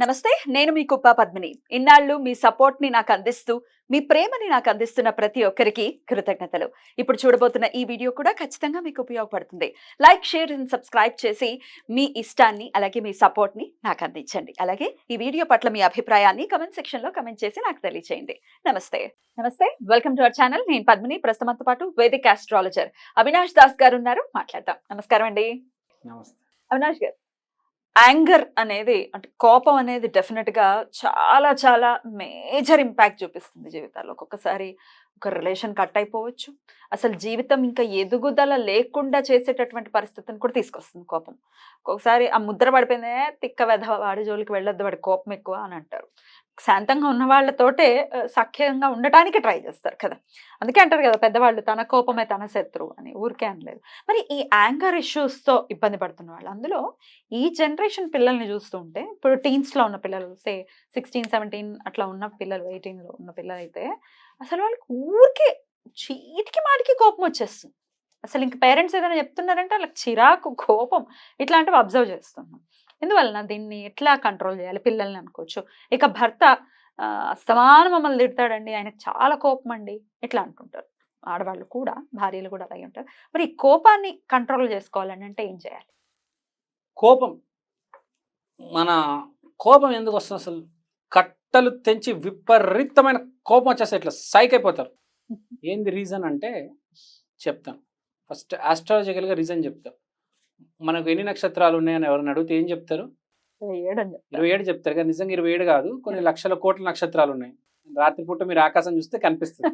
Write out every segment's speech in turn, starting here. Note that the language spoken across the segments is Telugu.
నమస్తే, నేను మీ కుప్ప పద్మిని. ఇన్నాళ్ళు మీ సపోర్ట్‌ని నాకు అందిస్తూ, మీ ప్రేమని నాకు అందిస్తున్న ప్రతి ఒక్కరికి కృతజ్ఞతలు. ఇప్పుడు చూడబోతున్న ఈ వీడియో కూడా ఖచ్చితంగా మీకు ఉపయోగపడుతుంది. లైక్, షేర్ అండ్ సబ్స్క్రైబ్ చేసి మీ ఇష్టాన్ని అలాగే మీ సపోర్ట్‌ని నాకు అందించండి. అలాగే ఈ వీడియో పట్ల మీ అభిప్రాయాన్ని కామెంట్ సెక్షన్‌లో కామెంట్ చేసి నాకు తెలియజేయండి. నమస్తే. నమస్తే. Welcome to our channel. నేను పద్మిని. ప్రస్తుతంతో పాటు వేదిక్ ఆస్ట్రాలజర్ అవినాష్ దాస్ గారు ఉన్నారు. మాట్లాడదాం. నమస్కారం అండి. నమస్తే. అవినాష్ గారు, యాంగర్ అనేది అంటే కోపం అనేది డెఫినెట్ గా చాలా చాలా మేజర్ ఇంపాక్ట్ చూపిస్తుంది జీవితాల్లో. ఒక్కొక్కసారి ఒక రిలేషన్ కట్ అయిపోవచ్చు. అసలు జీవితం ఇంకా ఎదుగుదల లేకుండా చేసేటటువంటి పరిస్థితిని కూడా తీసుకొస్తుంది కోపం. ఒక్కొక్కసారి ఆ ముద్ర పడిపోయిందే, తిక్క వెధవ వాడి జోలికి వెళ్ళొద్దు, వాడి కోపం ఎక్కువ అని అంటారు. శాంతంగా ఉన్న వాళ్ళతోటే సఖ్యంగా ఉండటానికి ట్రై చేస్తారు కదా. అందుకే అంటారు కదా పెద్దవాళ్ళు, తన కోపమే తన శత్రువు అని. ఊరికే అనలేదు. మరి ఈ యాంగర్ ఇష్యూస్తో ఇబ్బంది పడుతున్న వాళ్ళు, అందులో ఈ జనరేషన్ పిల్లల్ని చూస్తూ ఉంటే, ఇప్పుడు టీన్స్లో ఉన్న పిల్లలు, 16, 17 అట్లా ఉన్న పిల్లలు, 18లో ఉన్న పిల్లలు అయితే అసలు వాళ్ళకి ఊరికే చీటికి మాటికి కోపం వచ్చేస్తుంది. అసలు ఇంక పేరెంట్స్ ఏదైనా చెప్తున్నారంటే వాళ్ళకి చిరాకు, కోపం ఇట్లాంటివి అబ్జర్వ్ చేస్తున్నాం. ఎందువలన దీన్ని ఎట్లా కంట్రోల్ చేయాలి పిల్లల్ని అనుకోవచ్చు. ఇక భర్త అస్తమానం మమ్మల్ని తిడతాడండి, ఆయనకు చాలా కోపం అండి, ఇట్లా అంటుంటారు. ఆడవాళ్ళు కూడా, భార్యలు కూడా అలాగే ఉంటారు. మరి ఈ కోపాన్ని కంట్రోల్ చేసుకోవాలని అంటే ఏం చేయాలి? కోపం మన కోపం ఎందుకు వస్తుంది అసలు? కట్టలు తెంచి విపరీతమైన కోపం వచ్చేస్తే ఇట్లా సైక్ అయిపోతారు. ఏంది రీజన్ అంటే చెప్తాను. ఫస్ట్ ఆస్ట్రాలజికల్గా రీజన్ చెప్తాను. మనకు ఎన్ని నక్షత్రాలు ఉన్నాయని ఎవరిని అడిగితే ఏం చెప్తారు? 27 చెప్తారు. కానీ నిజంగా 27 కాదు, కొన్ని లక్షల కోట్ల నక్షత్రాలు ఉన్నాయి. రాత్రిపూట మీరు ఆకాశం చూస్తే కనిపిస్తుంది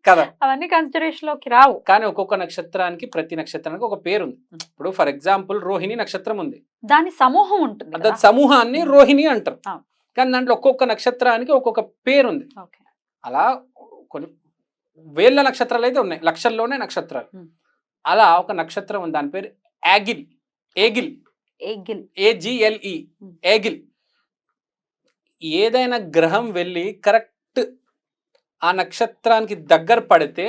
కదా. అవన్నీ కన్సిడరేషన్ లోకి రావు. కానీ ఒక్కొక్క నక్షత్రానికి, ప్రతి నక్షత్రానికి ఒక పేరు ఉంది. ఇప్పుడు ఫర్ ఎగ్జాంపుల్ రోహిణి నక్షత్రం ఉంది, దాని సమూహం ఉంటుంది. దాని సమూహాన్ని రోహిణి అంటారు. కానీ దాంట్లో ఒక్కొక్క నక్షత్రానికి ఒక్కొక్క పేరు ఉంది. అలా కొన్ని వేల నక్షత్రాలు అయితే ఉన్నాయి, లక్షల్లోనే నక్షత్రాలు. అలా ఒక నక్షత్రం ఉంది, దాని పేరు యాగిల్. ఏగిల్, AGLE, ఏగిల్. ఏదైనా గ్రహం వెళ్ళి కరెక్ట్ ఆ నక్షత్రానికి దగ్గర పడితే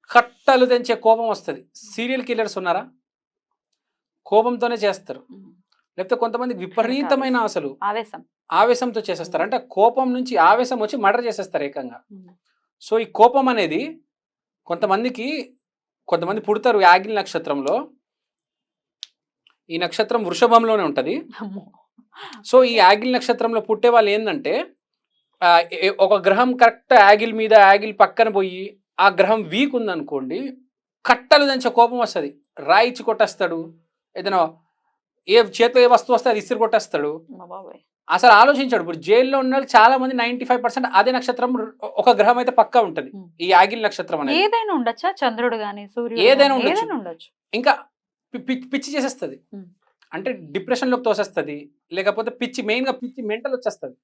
కట్టలు తెంచే కోపం వస్తుంది. సీరియల్ కిల్లర్స్ ఉన్నారా? కోపంతోనే చేస్తారు. లేకపోతే కొంతమంది విపరీతమైన అసలు ఆవేశంతో చేసేస్తారు. అంటే కోపం నుంచి ఆవేశం వచ్చి మర్డర్ చేసేస్తారు ఏకంగా. సో ఈ కోపం అనేది కొంతమంది పుడతారు యాగిల్ నక్షత్రంలో. ఈ నక్షత్రం వృషభంలోనే ఉంటుంది. సో ఈ యాగిల్ నక్షత్రంలో పుట్టే వాళ్ళు ఏంటంటే, ఒక గ్రహం కరెక్ట్ యాగిల్ పక్కన పోయి ఆ గ్రహం వీక్ ఉందనుకోండి, కట్టలు దంచే కోపం వస్తుంది. రాయిచ్చి కొట్టేస్తాడు. ఏదైనా చేతిలో ఏ వస్తువు వస్తే అది ఇసిరి కొట్టేస్తాడు. అసలు ఆలోచించాడు. ఇప్పుడు జైల్లో ఉన్న వాళ్ళు చాలా మంది 95% అదే నక్షత్రం ఒక గ్రహం అయితే పక్కా ఉంటది. ఈ యాగిల్ నక్షత్రం అనేది ఏదైనా ఉండొచ్చా? చంద్రుడు గానీ సూర్యుడు ఏదైనా ఉండొచ్చు. ఇంకా పిచ్చి చేసేస్తుంది. అంటే డిప్రెషన్ లోకి తోసేస్తుంది. లేకపోతే మెయిన్ గా పిచ్చి మెంటల్ వచ్చేస్తుంది.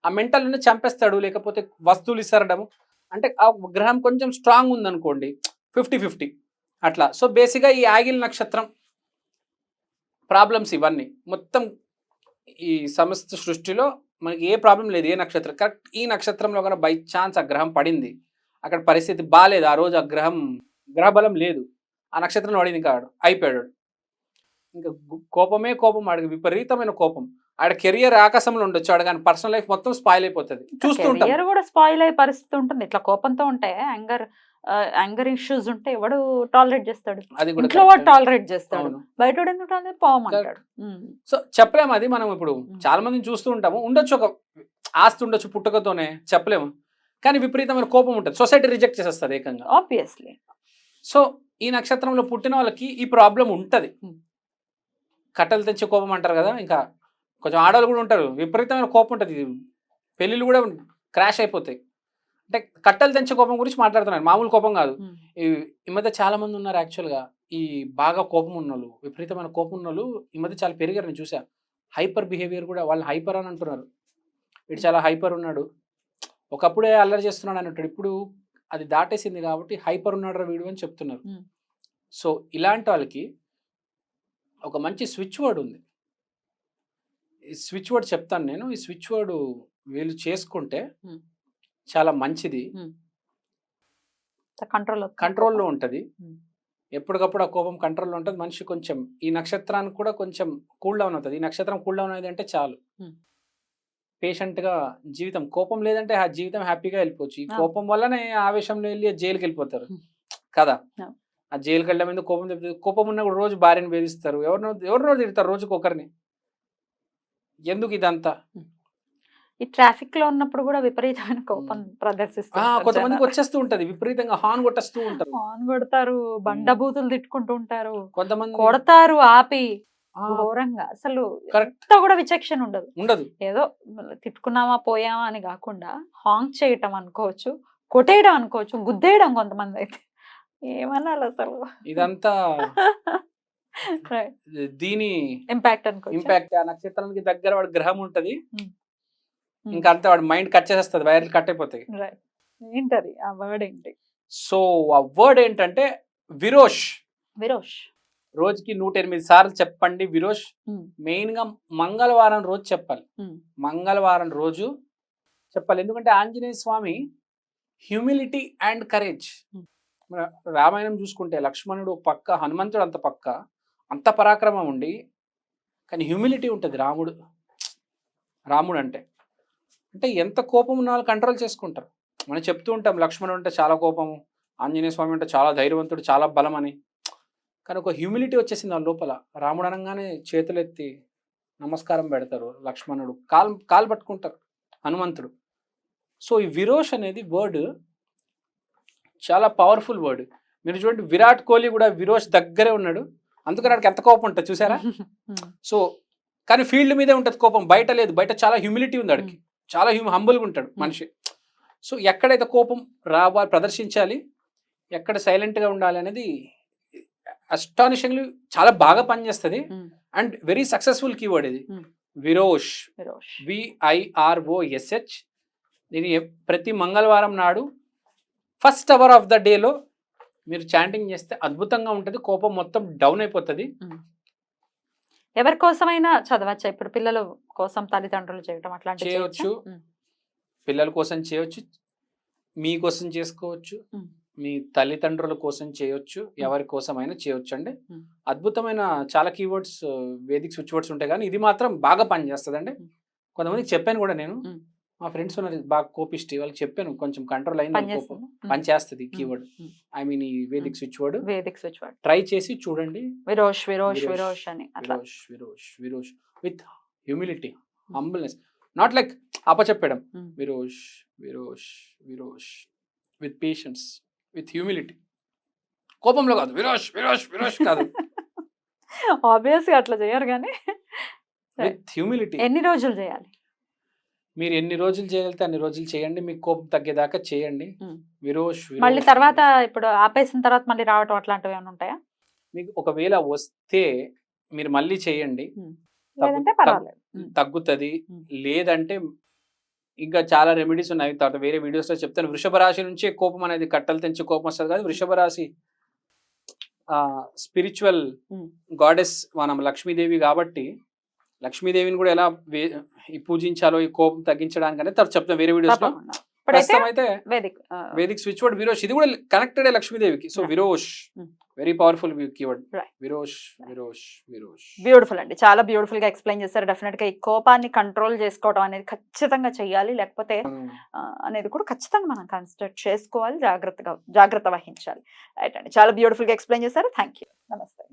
ఆ మెంటల్ నుండి చంపేస్తాడు. లేకపోతే వస్తువులు ఇసరడం. అంటే ఆ గ్రహం కొంచెం స్ట్రాంగ్ ఉందనుకోండి, 50-50 అట్లా. సో బేసిక్గా ఈ యాగిల్ నక్షత్రం ప్రాబ్లమ్స్ ఇవన్నీ మొత్తం ఈ సమస్త సృష్టిలో మనకి ఏ ప్రాబ్లం లేదు. ఏ నక్షత్రం కరెక్ట్ ఈ నక్షత్రంలో కనుక బై ఛాన్స్ ఆ గ్రహం పడింది, అక్కడ పరిస్థితి బాగాలేదు, ఆ రోజు ఆ గ్రహబలం లేదు, ఆ నక్షత్రం పడింది కాడు, అయిపోయాడు. ఇంకా కోపం, ఆడికి విపరీతమైన కోపం. ఆడ కెరియర్ ఆకాశంలో ఉండొచ్చు, ఆడ కానీ పర్సనల్ లైఫ్ మొత్తం స్పాయిల్ అయిపోతుంది. చూస్తుంటాం కూడా స్పాయిల్ అయ్యే పరిస్థితి ఉంటుంది. ఇట్లా కోపంతో ఉంటే యాంగర్ ఇష్యూస్ ఉంటే ఎవడు టాలరేట్ చేస్తాడు? అది కూడా టాలరేట్ చేస్తాడు, బయట పోమంటాడు. సో చెప్పలేము. అది మనం ఇప్పుడు చాలా మందిని చూస్తూ ఉంటాము. ఉండొచ్చు, ఒక ఆస్తి ఉండొచ్చు పుట్టుకతోనే, చెప్పలేము. కానీ విపరీతమైన కోపం ఉంటుంది, సొసైటీ రిజెక్ట్ చేసేస్తుంది ఏకంగా, ఆబ్వియస్లీ. సో ఈ నక్షత్రంలో పుట్టిన వాళ్ళకి ఈ ప్రాబ్లం ఉంటుంది. కట్టలు తెచ్చే కోపం అంటారు కదా. ఇంకా కొంచెం ఆడవాళ్ళు కూడా ఉంటారు, విపరీతమైన కోపం ఉంటుంది. పెళ్ళిళ్ళు కూడా క్రాష్ అయిపోతాయి. అంటే కట్టలు తెంచే కోపం గురించి మాట్లాడుతున్నారు, మామూలు కోపం కాదు. ఈ మధ్య చాలా మంది ఉన్నారు యాక్చువల్గా ఈ బాగా కోపం ఉన్నోళ్ళు, విపరీతమైన కోపం ఉన్నోళ్ళు ఈ మధ్య చాలా పెరిగారు. నేను చూసా. హైపర్ బిహేవియర్ కూడా, వాళ్ళు హైపర్ అని అంటున్నారు. వీడు చాలా హైపర్ ఉన్నాడు, ఒకప్పుడే అల్లరి చేస్తున్నాడు అన్నట్టు, ఇప్పుడు అది దాటేసింది కాబట్టి హైపర్ ఉన్నాడు వీడు అని చెప్తున్నారు. సో ఇలాంటి వాళ్ళకి ఒక మంచి స్విచ్ వర్డ్ ఉంది. ఈ స్విచ్ వర్డ్ చెప్తాను నేను. ఈ స్విచ్ వర్డ్ వీళ్ళు చేసుకుంటే చాలా మంచిది. కంట్రోల్లో ఉంటుంది. ఎప్పటికప్పుడు ఆ కోపం కంట్రోల్లో ఉంటుంది. మనిషి కొంచెం ఈ నక్షత్రానికి కూడా కొంచెం కూల్ డౌన్ అవుతుంది. ఈ నక్షత్రం కూల్ డౌన్ అయింది అంటే చాలు, పేషెంట్ గా జీవితం, కోపం లేదంటే ఆ జీవితం హ్యాపీగా వెళ్ళిపోవచ్చు. ఈ ఆ. కోపం వల్లనే ఆవేశంలో వెళ్ళి జైలుకి వెళ్ళిపోతారు హ్మ్. కదా. ఆ. ఆ జైలుకి వెళ్ళడం మీద కోపం చెప్తే, కోపం ఉన్న కూడా రోజు భార్యను వేధిస్తారు, ఎవరినో తిడతారు రోజుకి ఒకరిని. ఎందుకు ఇదంతా? ఈ ట్రాఫిక్ లో ఉన్నప్పుడు కూడా విపరీతమైన కోపం ప్రదర్శిస్తూ కొంతమందికి ఉంటారు. వచ్చేస్తూ ఉంటది, విపరీతంగా హార్న్ కొట్టేస్తూ ఉంటారు. హార్న్ కొడతారు, బండబూతులు తిట్టుకుంటూ ఉంటారు, కొంతమంది కొడతారు ఆపి ఘోరంగా. అసలు కరెక్ట్ ఎంత కూడా విచక్షణ ఉండదు. ఉండదు. ఏదో తిట్టుకున్నామా పోయామా అని కాకుండా హాంక్ చేయటం అనుకోవచ్చు, కొట్టేయడం అనుకోవచ్చు, గుద్దేయడం కొంతమంది అయితే. ఏమనాలి అసలు? ఇదంతా దీని ఇంపాక్ట్ అనుకోవచ్చు. ఇంపాక్ట్. ఆ నక్షత్రానికి దగ్గర వాడి గ్రహం ఉంటది, Hmm. ఇంకా అంతే వాడి మైండ్ కట్ చేసేస్తుంది, వైర్లు కట్ అయిపోతాయి. ఏంటది ఆ వర్డ్ ఏంటి? సో ఆ వర్డ్ ఏంటంటే విరోష్. విరోష్. రోజుకి 108 సార్లు చెప్పండి విరోష్. మెయిన్ గా మంగళవారం రోజు చెప్పాలి. మంగళవారం రోజు చెప్పాలి, ఎందుకంటే ఆంజనేయ స్వామి హ్యూమిలిటీ అండ్ కరేజ్. రామాయణం చూసుకుంటే లక్ష్మణుడు పక్క, హనుమంతుడు అంత పక్క, అంత పరాక్రమం ఉండి కానీ హ్యూమిలిటీ ఉంటుంది రాముడు అంటే ఎంత కోపం ఉన్న వాళ్ళు కంట్రోల్ చేసుకుంటారు. మనం చెప్తూ ఉంటాం లక్ష్మణుడు అంటే చాలా కోపము, ఆంజనేయ స్వామి అంటే చాలా ధైర్యవంతుడు, చాలా బలం అని. కానీ ఒక హ్యూమిలిటీ వచ్చేసింది వాళ్ళ లోపల. రాముడు అనగానే చేతులెత్తి నమస్కారం పెడతారు, లక్ష్మణుడు కాలు పట్టుకుంటారు, హనుమంతుడు. సో ఈ విరోష్ అనేది వర్డ్ చాలా పవర్ఫుల్ వర్డ్. మీరు చూడండి, విరాట్ కోహ్లీ కూడా విరోష్ దగ్గరే ఉన్నాడు, అందుకని వాడికి ఎంత కోపం ఉంటుంది చూసారా. సో కానీ ఫీల్డ్ మీదే ఉంటుంది కోపం, బయట లేదు. బయట చాలా హ్యూమిలిటీ ఉంది వాడికి, చాలా హంబుల్గా ఉంటాడు మనిషి. సో ఎక్కడైతే కోపం ప్రదర్శించాలి, ఎక్కడ సైలెంట్గా ఉండాలి అనేది అస్టానిషింగ్లీ చాలా బాగా పనిచేస్తుంది. అండ్ వెరీ సక్సెస్ఫుల్ కీవర్డ్ ఇది విరోష్, VIROSH. దీన్ని ప్రతి మంగళవారం నాడు ఫస్ట్ అవర్ ఆఫ్ ద డేలో మీరు చాంటింగ్ చేస్తే అద్భుతంగా ఉంటుంది, కోపం మొత్తం డౌన్ అయిపోతుంది. ఎవరి కోసమైనా చదవచ్చా? ఇప్పుడు పిల్లల కోసం తల్లిదండ్రులు చేయటం అట్లాంటివి చేయొచ్చు, పిల్లల కోసం చేయొచ్చు, మీకోసం చేసుకోవచ్చు, మీ తల్లిదండ్రుల కోసం చేయొచ్చు, ఎవరి కోసమైనా చేయొచ్చు అండి. అద్భుతమైన చాలా కీవర్డ్స్ వేదిక్ స్విచ్ వర్డ్స్ ఉంటాయి, కానీ ఇది మాత్రం బాగా పనిచేస్తుంది అండి. కొంతమందికి చెప్పాను కూడా నేను, మా ఫ్రెండ్స్ ఉన్నారు బాగా కోపిష్టి, వాళ్ళకి చెప్పాను కొంచెం కంట్రోల్ అయింది, పనిచేస్తుంది కీవర్డ్. ఐ మీన్ ఈ వేదిక్ స్విచ్ వర్డ్ ట్రై చేసి చూడండి. విరోష్ విరోష్ విరోష్ అని విరోష్ విరోష్ విరోష్ with humility, humbleness, not like అపచెప్పడం. విరోష్ విరోష్ విరోష్ విత్ పేషెన్స్, విత్ హ్యూమిలిటీ. కోపంలో కాదు, విరోష్ విరోష్ విరోష్ కాదు, ఆబ్వియస్గా అట్లా చేయరు, కానీ విత్ హ్యూమిలిటీ. ఎన్ని రోజులు చేయాలి? మీరు ఎన్ని రోజులు చేయగలిగితే అన్ని రోజులు చేయండి, మీకు కోపం తగ్గేదాకా చేయండి. విరోష్ మళ్ళీ తర్వాత ఇప్పుడు ఆపేసిన తర్వాత మళ్ళీ రావటం అట్లాంటివి ఏమైనా ఉంటాయా? మీకు ఒకవేళ వస్తే మీరు మళ్ళీ చేయండి, లేదంటే పర్వాలేదు, తగ్గుతుంది. లేదంటే ఇంకా చాలా రెమెడీస్ ఉన్నాయి, తర్వాత వేరే వీడియోస్లో చెప్తాను. వృషభ రాశి నుంచే కోపం అనేది, కట్టలు తెంచి కోపం వస్తుంది కాదు. వృషభ రాశి స్పిరిచువల్ గాడెస్ మనం లక్ష్మీదేవి కాబట్టి, లక్ష్మీదేవిని కూడా ఎలా పూజించాలో ఈ కోపం తగ్గించడానికి అనేది తర్వాత చెప్తాం వేరే వీడియోస్లో. ప్రస్తుతం అయితే వేదిక్ స్విచ్ వర్డ్ విరోష్, ఇది కూడా కనెక్టెడ్ లక్ష్మీదేవికి. సో విరోష్ వెరీ పవర్ఫుల్ కీవర్డ్, విరోష్ విరోష్ విరోష్. బ్యూటిఫుల్ అండి, చాలా బ్యూటిఫుల్ గా ఎక్స్ప్లెయిన్ చేస్తారు. డెఫినెట్ గా ఈ కోపాన్ని కంట్రోల్ చేసుకోవడం అనేది ఖచ్చితంగా చెయ్యాలి, లేకపోతే అనేది కూడా ఖచ్చితంగా మనం కన్సిడర్ చేసుకోవాలి, జాగ్రత్త వహించాలి. రైట్ అండి, చాలా బ్యూటిఫుల్ గా ఎక్స్ప్లెయిన్ చేశారు. Thank you. నమస్తే.